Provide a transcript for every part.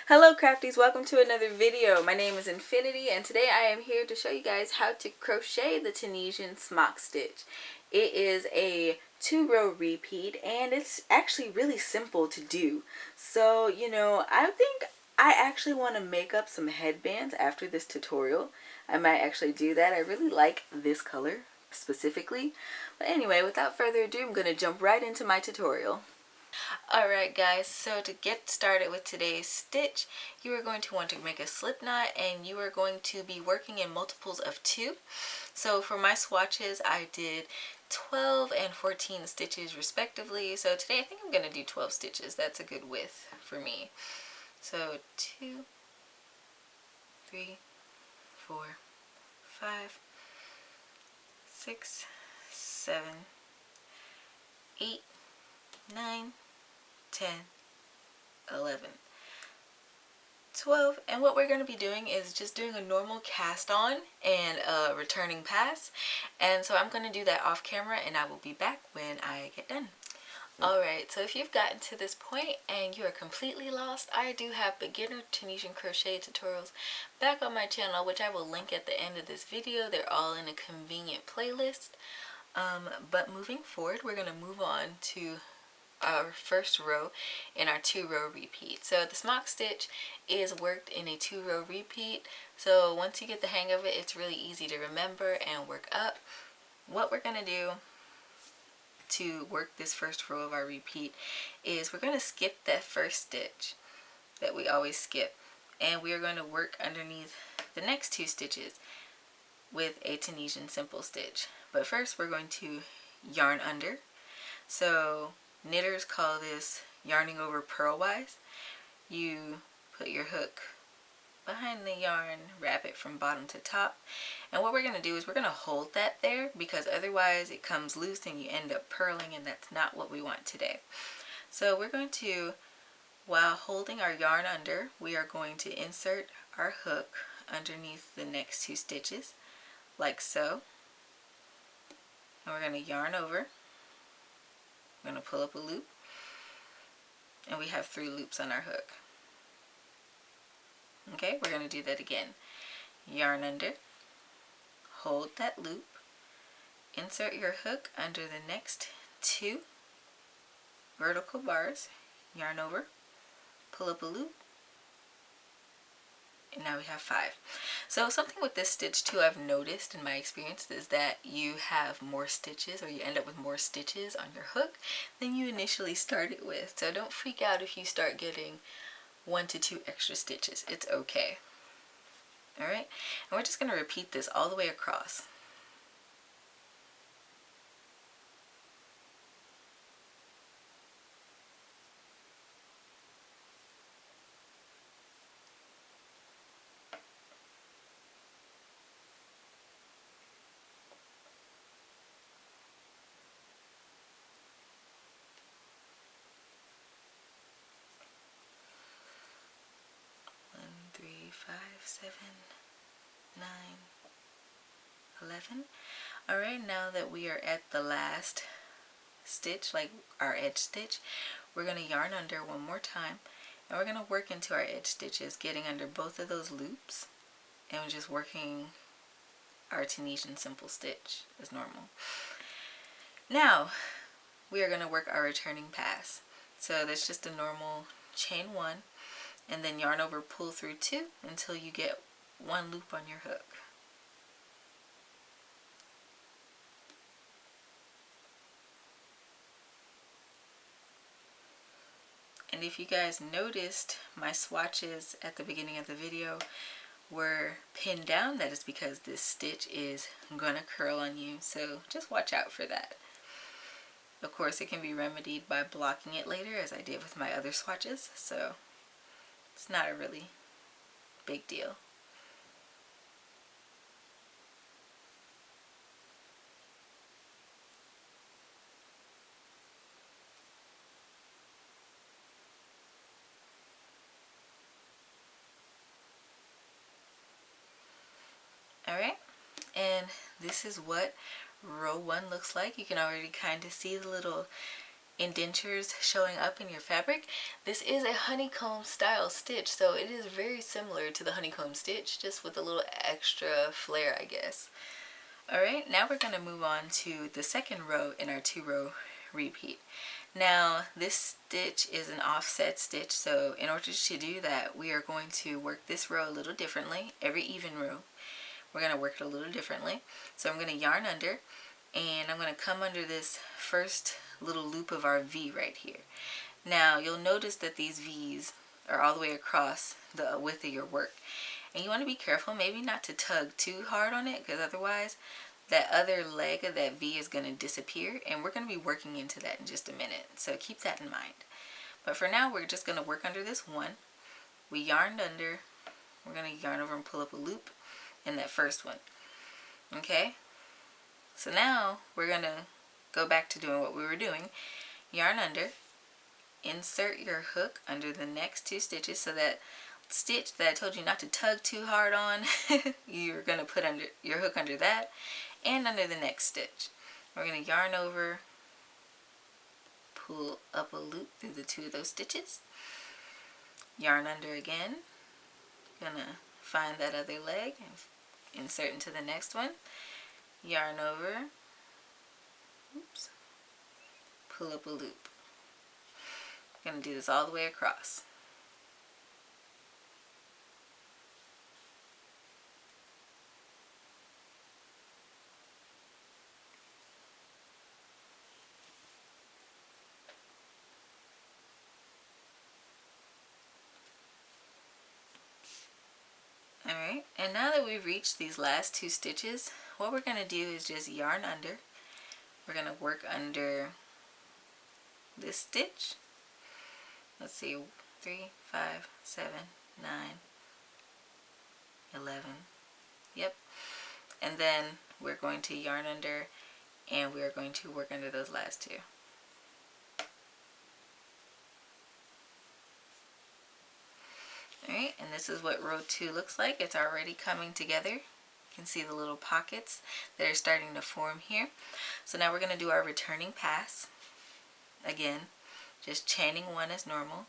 Hello crafties, welcome to another video. My name is Infiniti and today I am here to show you guys how to crochet the Tunisian smock stitch. It is a 2-row repeat and it's actually really simple to do. So, I think I actually want to make up some headbands after this tutorial. I might actually do that. I really like this color specifically. But anyway, without further ado, I'm going to jump right into my tutorial. Alright guys, so to get started with today's stitch, you are going to want to make a slip knot and you are going to be working in multiples of 2. So for my swatches, I did 12 and 14 stitches respectively. So today I think I'm going to do 12 stitches. That's a good width for me. So 2, 3, 4, 5, 6, 7, 8, 9, 10, 11, 12, and what we're going to be doing is just doing a normal cast on and a returning pass, and so I'm going to do that off camera and I will be back when I get done. Alright, so if you've gotten to this point and you are completely lost, I do have beginner Tunisian crochet tutorials back on my channel, which I will link at the end of this video. They're all in a convenient playlist. But moving forward, we're going to move on to our first row in our 2-row repeat. So the smock stitch is worked in a 2-row repeat. So once you get the hang of it, it's really easy to remember and work up. What we're going to do to work this first row of our repeat is we're going to skip that first stitch that we always skip, and we are going to work underneath the next 2 stitches with a Tunisian simple stitch. But first we're going to yarn under. So knitters call this yarning over purlwise. You put your hook behind the yarn, wrap it from bottom to top, and what we're going to do is we're going to hold that there because otherwise it comes loose and you end up purling, and that's not what we want today. So we're going to, while holding our yarn under, we are going to insert our hook underneath the next 2 stitches like so, and we're going to yarn over. We're going to pull up a loop, and we have 3 loops on our hook. Okay, we're going to do that again. Yarn under, hold that loop, insert your hook under the next 2 vertical bars, yarn over, pull up a loop, and now we have 5. So something with this stitch too I've noticed in my experience is that you have more stitches, or you end up with more stitches on your hook than you initially started with. So don't freak out if you start getting 1 to 2 extra stitches. It's okay. Alright, and we're just going to repeat this all the way across. Three, 5, 7, 9, 11. Alright, now that we are at the last stitch, like our edge stitch, we're going to yarn under one more time, and we're going to work into our edge stitches, getting under both of those loops, and we're just working our Tunisian simple stitch as normal. Now we are going to work our returning pass. So that's just a normal chain 1, and then yarn over, pull through 2 until you get 1 loop on your hook. And if you guys noticed, my swatches at the beginning of the video were pinned down. That is because this stitch is gonna curl on you, so just watch out for that. Of course, it can be remedied by blocking it later, as I did with my other swatches, so it's not a really big deal. Alright, and this is what row 1 looks like. You can already kind of see the little indentures showing up in your fabric, this is a honeycomb style stitch, so it is very similar to the honeycomb stitch, just with a little extra flair, I guess. Alright, now we're going to move on to the second row in our 2-row repeat. Now this stitch is an offset stitch, so in order to do that, we are going to work this row a little differently. Every even row, we're going to work it a little differently. So I'm going to yarn under, and I'm going to come under this first little loop of our V right here. Now you'll notice that these V's are all the way across the width of your work, and you want to be careful maybe not to tug too hard on it, because otherwise that other leg of that V is going to disappear, and we're going to be working into that in just a minute, so keep that in mind. But for now, we're just going to work under this one. We yarned under, we're going to yarn over and pull up a loop in that first one. Okay, so now we're going to go back to doing what we were doing. Yarn under, insert your hook under the next 2 stitches, so that stitch that I told you not to tug too hard on, you're going to put under your hook under that and under the next stitch. We're going to yarn over, pull up a loop through the 2 of those stitches, yarn under again, gonna find that other leg and insert into the next one, yarn over, oops, pull up a loop. I'm gonna do this all the way across. Alright, and now that we've reached these last 2 stitches, what we're going to do is just yarn under. We're going to work under this stitch. Let's see, 3, 5, 7, 9, 11. Yep. And then we're going to yarn under, and we're going to work under those last 2. Alright, and this is what row 2 looks like. It's already coming together. You can see the little pockets that are starting to form here. So now we're going to do our returning pass. Again, just chaining 1 as normal,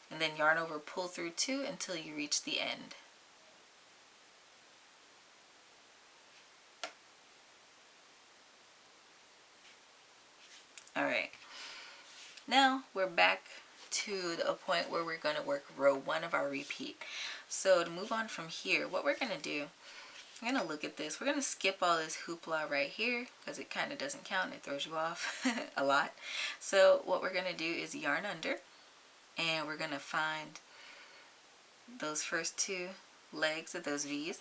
and then yarn over, pull through 2 until you reach the end. Alright, now we're back to a point where we're going to work row 1 of our repeat. So to move on from here, what we're going to do, we're going to look at this. We're going to skip all this hoopla right here because it kind of doesn't count. It throws you off a lot. So what we're going to do is yarn under, and we're going to find those first 2 legs of those V's.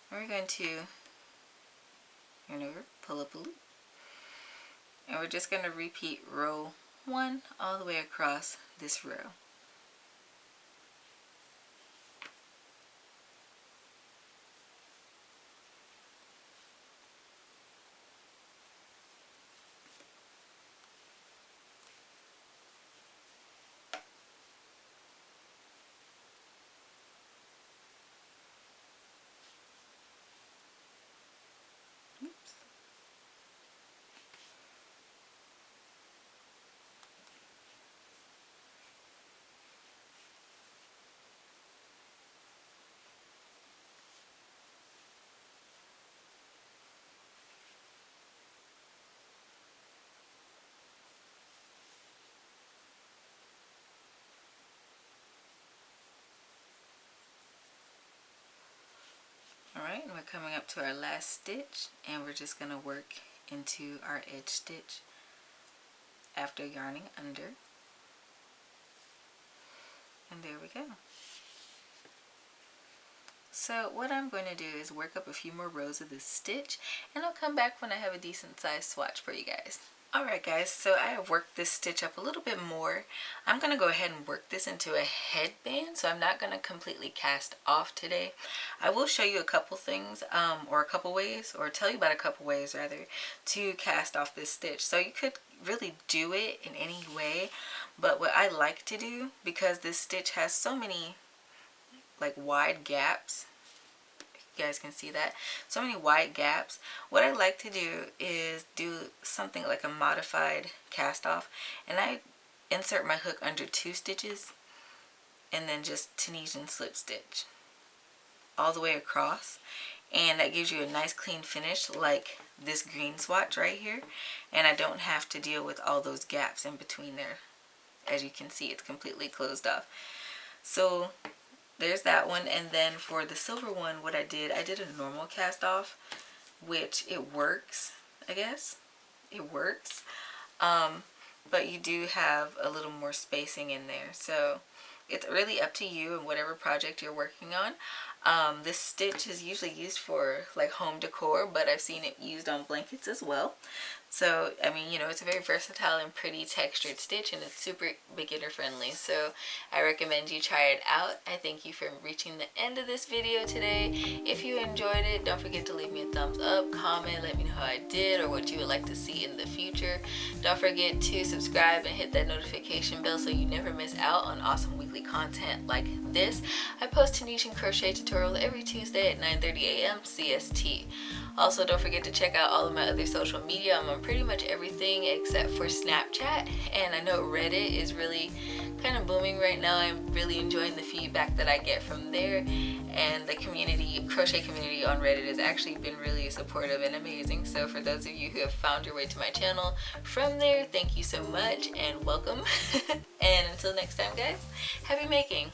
And we're going to yarn over, pull up a loop, and we're just going to repeat row 1 all the way across this row. Oops. Alright, and we're coming up to our last stitch, and we're just going to work into our edge stitch after yarning under. And there we go. So what I'm going to do is work up a few more rows of this stitch, and I'll come back when I have a decent sized swatch for you guys. Alright guys, so I have worked this stitch up a little bit more. I'm going to go ahead and work this into a headband, so I'm not going to completely cast off today. I will show you a couple things, or a couple ways, or tell you about a couple ways rather, to cast off this stitch. So you could really do it in any way, but what I like to do, because this stitch has so many like wide gaps You guys can see that. So many wide gaps. What I like to do is do something like a modified cast off, and I insert my hook under 2 stitches and then just Tunisian slip stitch all the way across, and that gives you a nice clean finish like this green swatch right here, and I don't have to deal with all those gaps in between there. As you can see, it's completely closed off. So there's that one. And then for the silver one, what I did a normal cast off, which it works, I guess. It works. But you do have a little more spacing in there. So it's really up to you and whatever project you're working on. This stitch is usually used for like home decor, but I've seen it used on blankets as well. So, I mean, you know, it's a very versatile and pretty textured stitch, and it's super beginner friendly. So I recommend you try it out. I thank you for reaching the end of this video today. If you enjoyed it, don't forget to leave me a thumbs up, comment, let me know how I did or what you would like to see in the future. Don't forget to subscribe and hit that notification bell so you never miss out on awesome weekly content like this. I post Tunisian crochet tutorials every Tuesday at 9:30 a.m. CST. Also, don't forget to check out all of my other social media. I'm on pretty much everything except for Snapchat, and I know Reddit is really kind of booming right now. I'm really enjoying the feedback that I get from there, and the community, crochet community on Reddit has actually been really supportive and amazing. So for those of you who have found your way to my channel from there, thank you so much and welcome. And until next time, guys, happy making!